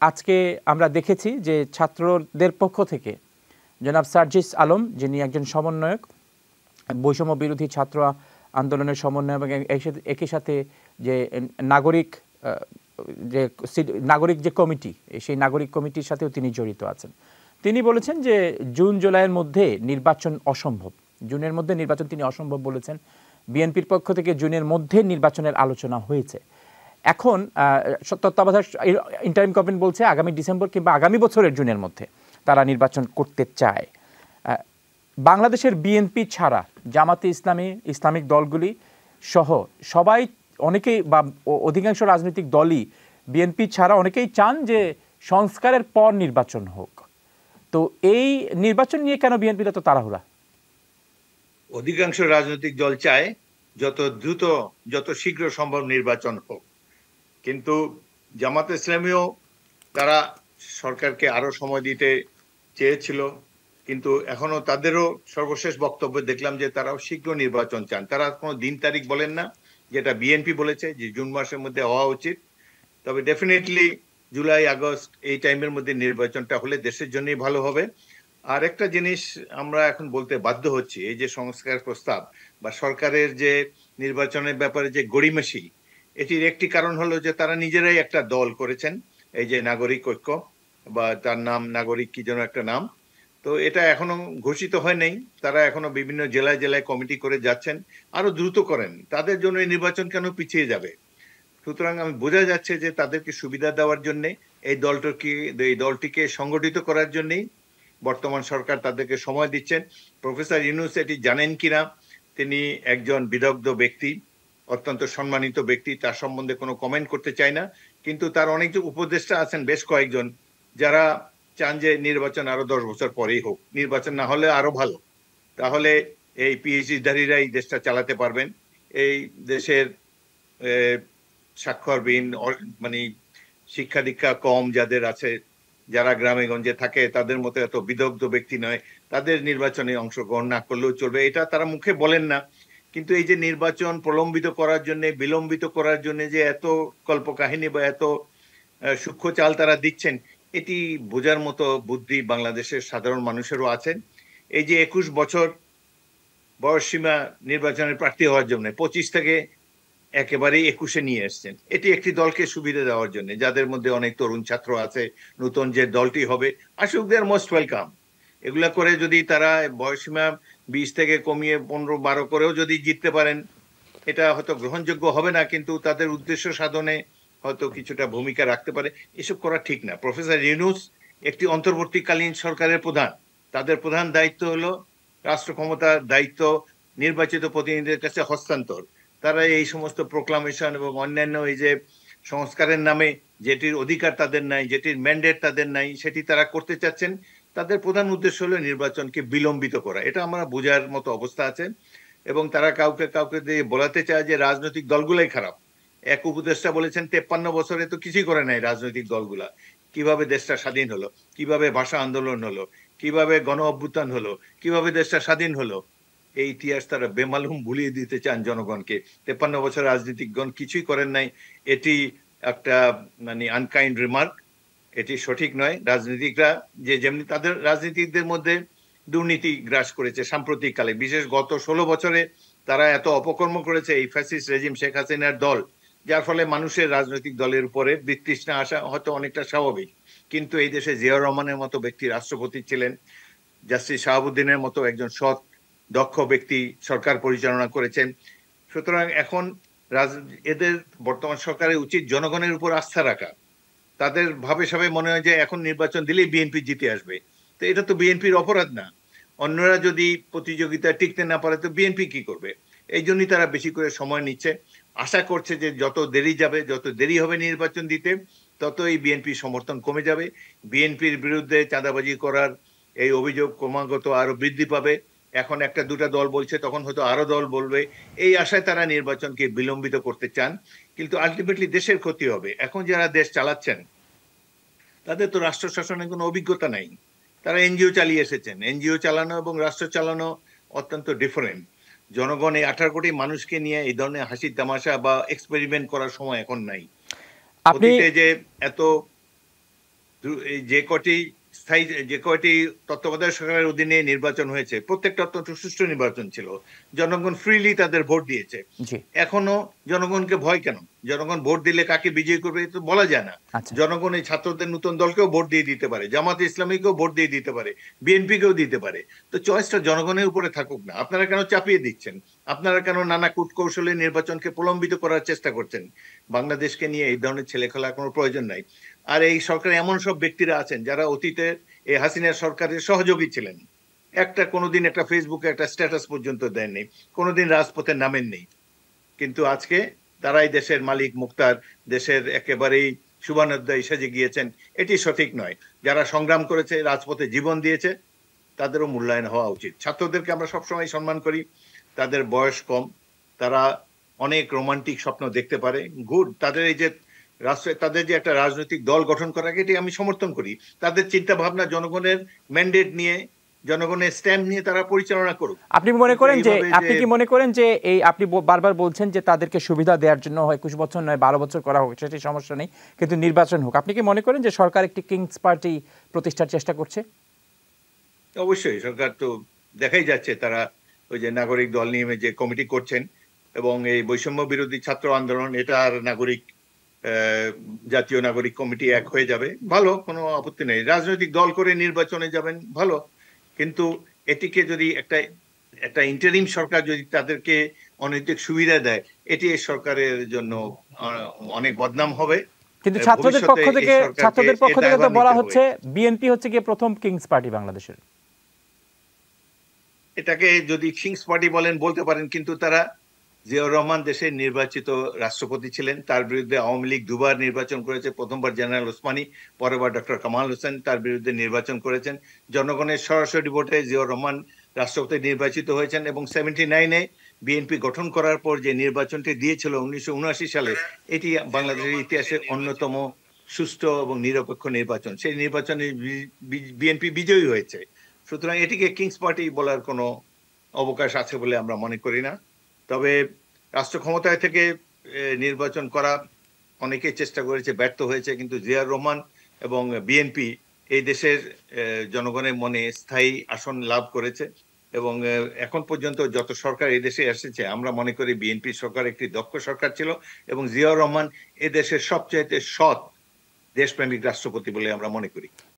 আজকে আমরা দেখেছি যে ছাত্রদের পক্ষ থেকে জনাব সার্জিস আলম, যিনি একজন সমন্বয়ক, বৈষম্য বিরোধী ছাত্র আন্দোলনের সমন্বয়, এবং একই সাথে যে নাগরিক যে কমিটি, সেই নাগরিক কমিটির সাথেও তিনি জড়িত আছেন। তিনি বলেছেন যে জুন জুলাইয়ের মধ্যে নির্বাচন অসম্ভব, জুনের মধ্যে নির্বাচন তিনি অসম্ভব বলেছেন। বিএনপির পক্ষ থেকে জুনের মধ্যে নির্বাচনের আলোচনা হয়েছে। এখন তত্ত্বাবধায়ক ইন্টারিম গভর্নমেন্ট বলছে আগামী ডিসেম্বর কিংবা আগামী বছরের জুনের মধ্যে তারা নির্বাচন করতে চায়। বাংলাদেশের বিএনপি ছাড়া জামাতে ইসলামী, ইসলামিক দলগুলি সহ সবাই, অনেকেই বা অধিকাংশ রাজনৈতিক দলই বিএনপি ছাড়া অনেকেই চান যে সংস্কারের পর নির্বাচন হোক। তো এই নির্বাচন নিয়ে কেন বিএনপির এত তাড়াহুড়া? অধিকাংশ রাজনৈতিক দল চায় যত দ্রুত, যত শীঘ্র সম্ভব নির্বাচন হোক, কিন্তু জামাতে ইসলামীও তারা সরকারকে আরো সময় দিতে চেয়েছিল, কিন্তু এখনো তাদেরও সর্বশেষ বক্তব্য দেখলাম যে তারাও শীঘ্র নির্বাচন চান। তারা কোনো দিন তারিখ বলেন না, যেটা বিএনপি বলেছে যে জুন মাসের মধ্যে হওয়া উচিত। তবে ডেফিনেটলি জুলাই আগস্ট এই টাইমের মধ্যে নির্বাচনটা হলে দেশের জন্যই ভালো হবে। আর একটা জিনিস আমরা এখন বলতে বাধ্য হচ্ছি, এই যে সংস্কার প্রস্তাব বা সরকারের যে নির্বাচনের ব্যাপারে যে গড়িমসি, এটির একটি কারণ হলো যে তারা নিজেরাই একটা দল করেছেন, এই যে নাগরিক ঐক্য, বা তার নাম নাগরিক কি যেন একটা নাম। তো এটা এখনো ঘোষিত হয় নাই, তারা এখনো বিভিন্ন জেলায় জেলায় কমিটি করে যাচ্ছেন, আরো দ্রুত করেন। তাদের জন্য এই নির্বাচন কেন পিছিয়ে যাবে? সুতরাং আমি বোঝা যাচ্ছে যে তাদেরকে সুবিধা দেওয়ার জন্য এই দলটিকে সংগঠিত করার জন্যই বর্তমান সরকার তাদেরকে সময় দিচ্ছেন। প্রফেসর ইউনূস এটি জানেন কিনা, তিনি একজন বিদগ্ধ ব্যক্তি, অত্যন্ত সম্মানিত ব্যক্তি, তার সম্বন্ধে কোনো কমেন্ট করতে চাই না, কিন্তু তার অনেক উপদেষ্টা আছেন বেশ কয়েকজন যারা চান যে নির্বাচন আরো 10 বছর পরেই হোক, নির্বাচন না হলে আরো ভালো, তাহলে এই পিএইচডিধারীরা এই দেশটা চালাতে পারবেন। এই দেশের স্বাক্ষরবিহীন, মানে শিক্ষা দীক্ষা কম যাদের আছে, যারা গ্রামে গঞ্জে থাকে, তাদের মতো এত বিদগ্ধ ব্যক্তি নয়, তাদের নির্বাচনে অংশগ্রহণ না করলেও চলবে, এটা তারা মুখে বলেন না। কিন্তু এই যে নির্বাচন প্রলম্বিত করার জন্য, বিলম্বিত করার জন্য যে এত কল্পকাহিনী বা এত সূক্ষ্ম চাল তারা দিচ্ছেন, এটি বোঝার মতো বুদ্ধি বাংলাদেশের সাধারণ মানুষেরও আছেন। এই যে 21 বছর বয়সসীমা নির্বাচনের প্রার্থী হওয়ার জন্য 25 থেকে একেবারেই 21-এ নিয়ে এসছেন, এটি একটি দলকে সুবিধা দেওয়ার জন্য, যাদের মধ্যে অনেক তরুণ ছাত্র আছে। নতুন যে দলটি হবে, আসুক, দে আর মোস্ট ওয়েলকাম। এগুলা করে যদি তারা বয়সসীমা 20 থেকে কমিয়ে 15-12 করেও যদি জিততে পারেন, এটা হয়তো গ্রহণযোগ্য হবে না, কিন্তু তাদের উদ্দেশ্য সাধনে হয়তো কিছুটা ভূমিকা রাখতে পারে। এসব করা ঠিক না। প্রফেসর ইউনূস একটি অন্তর্বর্তীকালীন সরকারের প্রধান, তাদের প্রধান দায়িত্ব হলো রাষ্ট্র ক্ষমতার দায়িত্ব নির্বাচিত প্রতিনিধিদের কাছে হস্তান্তর। তারা এই সমস্ত প্রোক্লামেশন এবং অন্যান্য এই যে সংস্কারের নামে যেটির অধিকার তাদের নাই, যেটির ম্যান্ডেট তাদের নাই, সেটি তারা করতে চাচ্ছেন। তাদের প্রধান উদ্দেশ্য হলো নির্বাচনকে বিলম্বিত করা, এটা আমরা বোঝার মতো অবস্থা আছে। এবং তারা কাউকে কাউকে দিয়ে বলাতে চায় যে রাজনৈতিক দলগুলাই খারাপ। এক উপদেষ্টা বলেছেন 53 বছরে তো কিছুই করে নাই রাজনৈতিক দলগুলা। কিভাবে দেশটা স্বাধীন হলো, কিভাবে ভাষা আন্দোলন হলো, কিভাবে গণ অভ্যুত্থান হলো, কিভাবে দেশটা স্বাধীন হলো, এই ইতিহাস তারা বেমালুম ভুলিয়ে দিতে চান জনগণকে। 53 বছর রাজনীতিকগণ কিছুই করেন নাই, এটি একটা মানে আনকাইন্ড রিমার্ক, এটি সঠিক নয়। রাজনীতিকরা যে যেমনি তাদের রাজনীতিকদের মধ্যে দুর্নীতি গ্রাস করেছে সাম্প্রতিক কালে, বিশেষ গত 16 বছরে তারা এত অপকর্ম করেছে এই ফ্যাসিস্ট রেজিম শেখ হাসিনার দল, যার ফলে মানুষের রাজনৈতিক দলের উপরে বিতৃষ্ণা আসা হয়তো অনেকটা স্বাভাবিক। কিন্তু এই দেশে জিয়াউর রহমানের মতো ব্যক্তি রাষ্ট্রপতি ছিলেন, জাস্টিস শাহাবুদ্দিনের মতো একজন সৎ দক্ষ ব্যক্তি সরকার পরিচালনা করেছেন। সুতরাং এখন এদের বর্তমান সরকারের উচিত জনগণের উপর আস্থা রাখা। তাদের ভাবে সবাই মনে হয় যে এখন নির্বাচন দিলেই বিএনপি জিতে আসবে, তো এটা তো বিএনপির অপরাধ না। অন্যরা যদি প্রতিযোগিতা টিকতে না পারে তো বিএনপি কি করবে? এই জন্যই তারা বেশি করে সময় নিচ্ছে, আশা করছে যে যত দেরি যাবে, যত দেরি হবে নির্বাচন দিতে, তত এই বিএনপি সমর্থন কমে যাবে। বিএনপির বিরুদ্ধে চাঁদাবাজি করার এই অভিযোগ ক্রমাগত আরো বৃদ্ধি পাবে। এখন একটা দুটা দল বলছে, তখন হয়তো আরো দল বলবে। এই আশায় তারা নির্বাচনকে বিলম্বিত করতে চান, কিন্তু আলটিমেটলি দেশের ক্ষতি হবে। এখন যারা দেশ চালাচ্ছেন তাদের তো রাষ্ট্র শাসনের কোনো অভিজ্ঞতা নাই, তারা এনজিও চালিয়ে এসেছেন। এনজিও চালানো এবং রাষ্ট্র চালানো অত্যন্ত ডিফারেন্ট। জনগণ এই 18 কোটি মানুষকে নিয়ে এই ধরনের হাসির তামাশা বা এক্সপেরিমেন্ট করার সময় এখন নাই। অতীতে যে এত এই যে কয়টি তত্ত্বাবধায়ক সরকারের অধীনে নির্বাচন হয়েছে প্রত্যেকটা অত্যন্ত সুষ্ঠু নির্বাচন ছিল। জনগণ ফ্রিলি তাদের ভোট দিয়েছে। জি। এখনো জনগণকে ভয় কেন? জনগণ ভোট দিলে কাকে বিজয়ী করবে তো বলা যায় না। আচ্ছা। জনগণ এই ছাত্রদের নতুন দলকেও ভোট দিয়ে দিতে পারে, জামাতে ইসলামীকেও ভোট দিয়ে দিতে পারে, বিএনপিকেও দিতে পারে। তো চয়েসটা জনগণের উপরে থাকুক না। আপনারা কেন চাপিয়ে দিচ্ছেন? আপনারা কেন নানা কূটকৌশলে নির্বাচনকে প্রলম্বিত করার চেষ্টা করছেন? বাংলাদেশকে নিয়ে এই ধরনের ছেলেখেলার কোনো প্রয়োজন নাই। আর এই সরকারে এমন সব ব্যক্তিরা আছেন যারা অতীতে এই হাসিনা সরকারের সহযোগী ছিলেন। কোনোদিন একটা ফেসবুকে একটা স্ট্যাটাস পর্যন্ত দেননি, কোনোদিন রাজপথে নামেননি। কিন্তু আজকে তারাই দেশের মালিক মুক্তার, দেশের একেবারেই শুভানুধ্যায়ী সেজে গিয়েছেন। এটি সঠিক নয়। যারা সংগ্রাম করেছে, রাজপথে জীবন দিয়েছে, তাদেরও মূল্যায়ন হওয়া উচিত। ছাত্রদেরকে আমরা সবসময় সম্মান করি। তাদের বয়স কম, তারা অনেক রোমান্টিক স্বপ্ন দেখতে পারে। গুড। তাদের এই যে তাদের যে একটা রাজনৈতিক দল গঠন করা, এটি আমি সমর্থন করি। তাদের চিন্তা ভাবনা জনগণের ম্যান্ডেট নিয়ে, জনগণের স্ট্যাম্প নিয়ে তারা পরিচালনা করুক। আপনি কি মনে করেন যে এই আপনি বারবার বলছেন যে তাদেরকে সুবিধা দেওয়ার জন্য 21 বছর নয় 12 বছর করা হোক, সেটি সমস্যা নেই, কিন্তু নির্বাচন হোক। আপনি কি মনে করেন যে সরকার একটি কিংস পার্টি প্রতিষ্ঠার চেষ্টা করছে? অবশ্যই। সরকার তো দেখাই যাচ্ছে তারা ওই যে নাগরিক দল নিয়ে যে কমিটি করছেন, এবং এই বৈষম্য বিরোধী ছাত্র আন্দোলন, এটা আর জাতীয় নাগরিক কমিটি এক হয়ে যাবে। ভালো, কোনো আপত্তি নেই। রাজনৈতিক দল করে নির্বাচনে যাবেন, ভালো। কিন্তু এটিকে যদি একটা ইন্টারিম সরকার যদি তাদেরকে অনৈতিক সুবিধা দেয়, এটি এই সরকারের জন্য অনেক বদনাম হবে। কিন্তু ছাত্রদের পক্ষ থেকে তো বলা হচ্ছে বিএনপি হচ্ছে গিয়ে প্রথম কিংস পার্টি বাংলাদেশের। এটাকে যদি কিংস পার্টি বলেন, বলতে পারেন, কিন্তু তারা, জিয়াউর রহমান দেশের নির্বাচিত রাষ্ট্রপতি ছিলেন, তার বিরুদ্ধে আওয়ামী লীগ দুবার নির্বাচন করেছে, প্রথমবার জেনারেল ওসমানী, পরেরবার ডক্টর কামাল হোসেন তার বিরুদ্ধে নির্বাচন করেছেন। জনগণের সরাসরি ভোটে জিয়াউর রহমান রাষ্ট্রপতি নির্বাচিত হয়েছেন, এবং 79-এ বিএনপি গঠন করার পর যে নির্বাচনটি দিয়েছিল 1979 সালে, এটি বাংলাদেশের ইতিহাসে অন্যতম সুষ্ঠু এবং নিরপেক্ষ নির্বাচন। সেই নির্বাচনে বিএনপি বিজয়ী হয়েছে। সুতরাং এটিকে কিংস পার্টি বলার কোনো অবকাশ আছে বলে আমরা মনে করি না। তবে রাষ্ট্র ক্ষমতায় থেকে নির্বাচন করা অনেকে চেষ্টা করেছে, ব্যর্থ হয়েছে। কিন্তু জিয়াউর রহমান এবং বিএনপি এই দেশের জনগণের মনে স্থায়ী আসন লাভ করেছে, এবং এখন পর্যন্ত যত সরকার এই দেশে এসেছে, আমরা মনে করি বিএনপি সরকার একটি দক্ষ সরকার ছিল, এবং জিয়াউর রহমান এ দেশের সবচাইতে সৎ দেশপ্রেমিক রাষ্ট্রপতি বলে আমরা মনে করি।